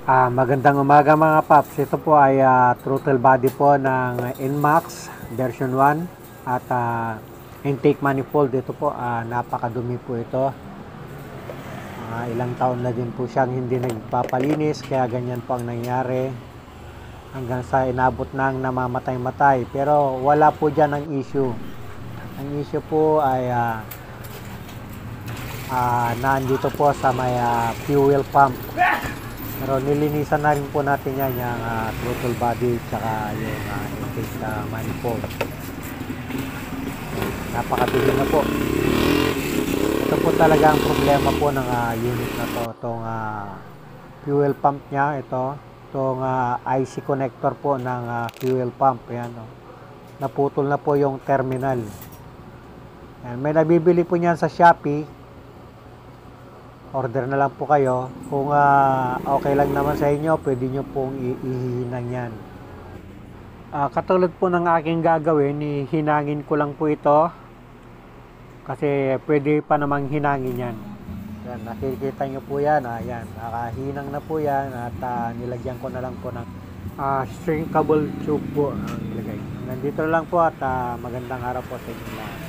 Magandang umaga mga paps. Ito po ay throttle body po ng NMAX version 1 at intake manifold. Ito po napakadumi po ito. Ilang taon na din po siyang hindi nagpapalinis, kaya ganyan po ang nangyari hanggang sa inabot ng namamatay-matay. Pero wala po dyan ang issue. Ang issue po ay nandito po sa may fuel pump. Pero nilinisan na rin po natin yan, yung throttle body tsaka yung intake manifold. Napakabili na po. Ito po talaga ang problema po ng unit na to. Itong fuel pump niya, itong IC connector po ng fuel pump. Yan, naputol na po yung terminal. Yan, may nabibili po niyan sa Shopee. Order na lang po kayo. Kung okay lang naman sa inyo, pwede nyo pong ihinang yan. Katulad po ng aking gagawin, hinangin ko lang po ito. Kasi pwede pa namang hinangin yan. Yan, nakikita nyo po yan. Yan, nakahinang na po yan. At nilagyan ko na lang po ng shrinkable tube po ang nilagay. Nandito lang po at magandang araw po sa inyo lahat.